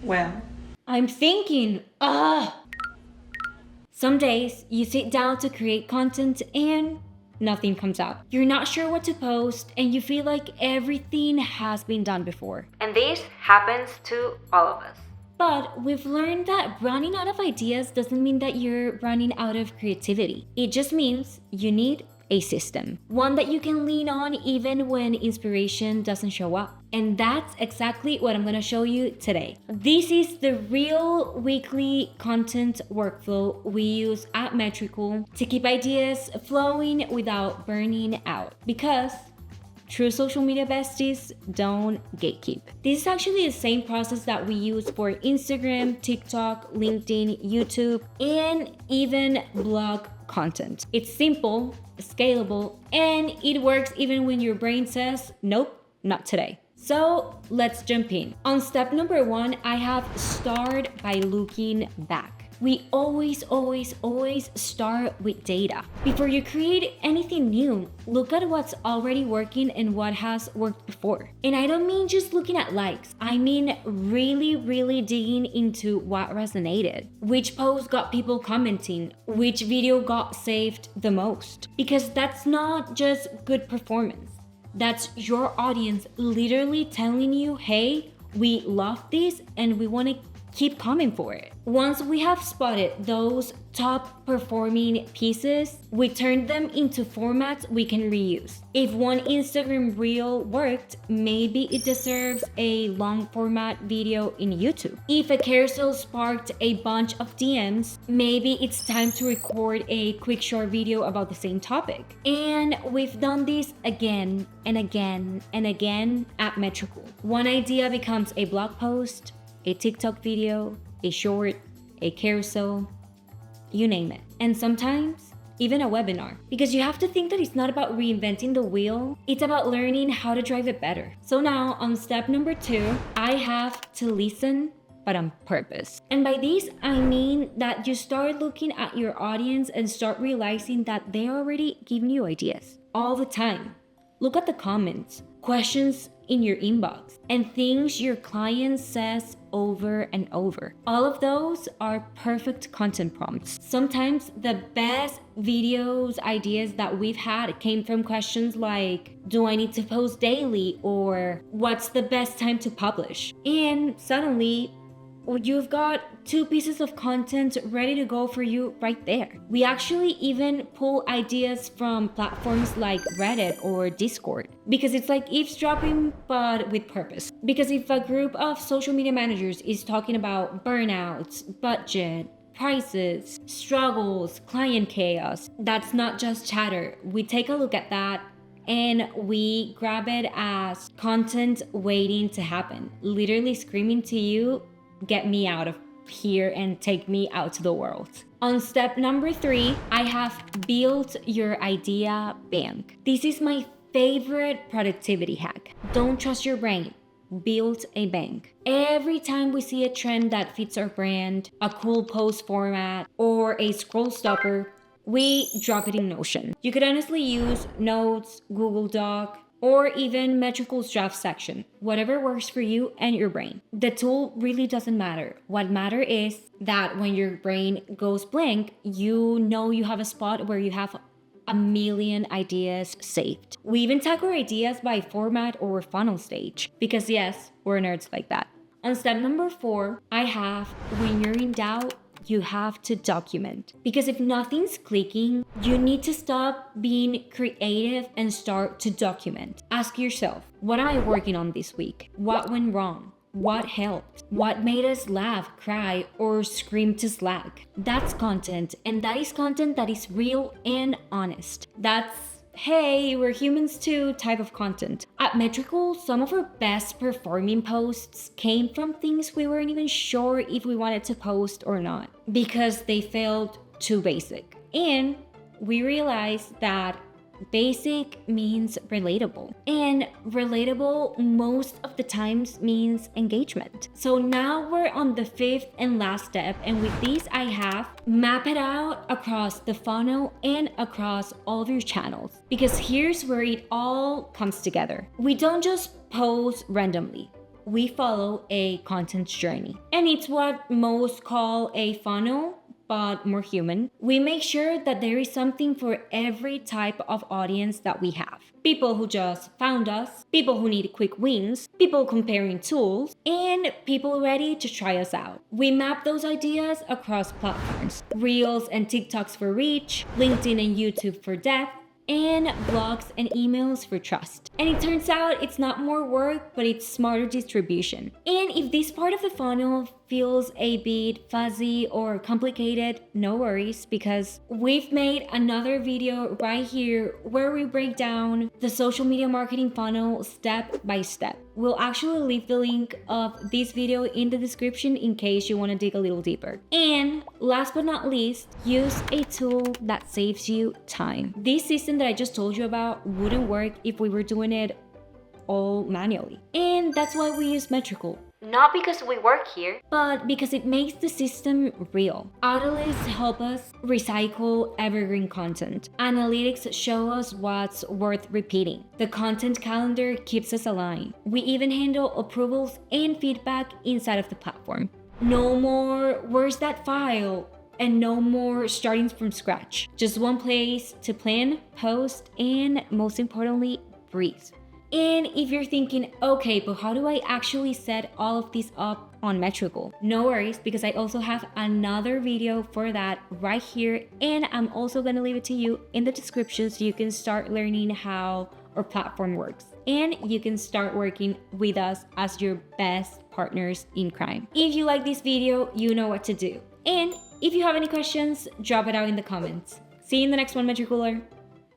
Well, I'm thinking, some days you sit down to create content and nothing comes out. You're not sure what to post and you feel like everything has been done before. And this happens to all of us. But we've learned that running out of ideas doesn't mean that you're running out of creativity. It just means you need a system, one that you can lean on even when inspiration doesn't show up. And that's exactly what I'm gonna show you today. This is the real weekly content workflow we use at Metricool to keep ideas flowing without burning out. Because true social media besties don't gatekeep. This is actually the same process that we use for Instagram, TikTok, LinkedIn, YouTube, and even blog content. It's simple, scalable, and it works even when your brain says, nope, not today. So let's jump in. On step number 1, I have start by looking back. We always start with data. Before you create anything new, look at what's already working and what has worked before. And I don't mean just looking at likes. I mean really digging into what resonated. Which post got people commenting? Which video got saved the most? Because that's not just good performance. That's your audience literally telling you, hey, we love this and we want to keep coming for it. Once we have spotted those top performing pieces, we turn them into formats we can reuse. If one Instagram reel worked, maybe it deserves a long format video in YouTube. If a carousel sparked a bunch of DMs, maybe it's time to record a quick short video about the same topic. And we've done this again and again and again at Metricool. One idea becomes a blog post, a TikTok video, a short, a carousel, you name it. And sometimes even a webinar. Because you have to think that it's not about reinventing the wheel, it's about learning how to drive it better. So now on step number 2, I have to listen, but on purpose. And by this, I mean that you start looking at your audience and start realizing that they're already giving you ideas all the time. Look at the comments, questions in your inbox, and things your client says over and over. All of those are perfect content prompts. Sometimes the best videos, ideas that we've had came from questions like, do I need to post daily? Or what's the best time to publish? And suddenly, you've got 2 pieces of content ready to go for you right there. We actually even pull ideas from platforms like Reddit or Discord because it's like eavesdropping but with purpose. Because if a group of social media managers is talking about burnouts, budget, prices, struggles, client chaos, that's not just chatter. We take a look at that and we grab it as content waiting to happen, literally screaming to you, get me out of here and take me out to the world. On step number 3, I have built your idea bank. This is my favorite productivity hack. Don't trust your brain. Build a bank. Every time we see a trend that fits our brand, a cool post format, or a scroll stopper, we drop it in Notion. You could honestly use Notes, Google Doc, or even Metricool's draft section, whatever works for you and your brain. The tool really doesn't matter. What matters is that when your brain goes blank, you know you have a spot where you have a million ideas saved. We even tag our ideas by format or funnel stage, because yes, we're nerds like that. On step number 4, I have, when you're in doubt, you have to document. Because if nothing's clicking, you need to stop being creative and start to document. Ask yourself, what am I working on this week? What went wrong? What helped? What made us laugh, cry, or scream to Slack? That's content, and that is content that is real and honest. That's hey, we're humans too type of content. At Metricool, some of our best performing posts came from things we weren't even sure if we wanted to post or not because they felt too basic. And we realized that basic means relatable, and relatable most of the times means engagement. So now we're on the 5th and last step, and with this I have map it out across the funnel and across all of your channels, because here's where it all comes together. We don't just post randomly. we follow a content journey. And it's what most call a funnel, but more human. We make sure that there is something for every type of audience that we have. People who just found us, people who need quick wins, people comparing tools, and people ready to try us out. We map those ideas across platforms. Reels and TikToks for reach, LinkedIn and YouTube for depth, and blogs and emails for trust. And it turns out it's not more work, but it's smarter distribution. And if this part of the funnel feels a bit fuzzy or complicated, no worries, because we've made another video right here where we break down the social media marketing funnel step by step. We'll actually leave the link of this video in the description in case you want to dig a little deeper. And last but not least, use a tool that saves you time. This system that I just told you about wouldn't work if we were doing it all manually. And that's why we use Metricool. Not because we work here, but because it makes the system real. Autolists help us recycle evergreen content. Analytics show us what's worth repeating. The content calendar keeps us aligned. We even handle approvals and feedback inside of the platform. No more, where's that file? And no more starting from scratch. Just one place to plan, post, and most importantly, breathe. And if you're thinking, okay, but how do I actually set all of this up on Metricool? No worries, because I also have another video for that right here, and I'm also gonna leave it to you in the description so you can start learning how our platform works. And you can start working with us as your best partners in crime. If you like this video, you know what to do. And if you have any questions, drop it out in the comments. See you in the next one, Metricooler.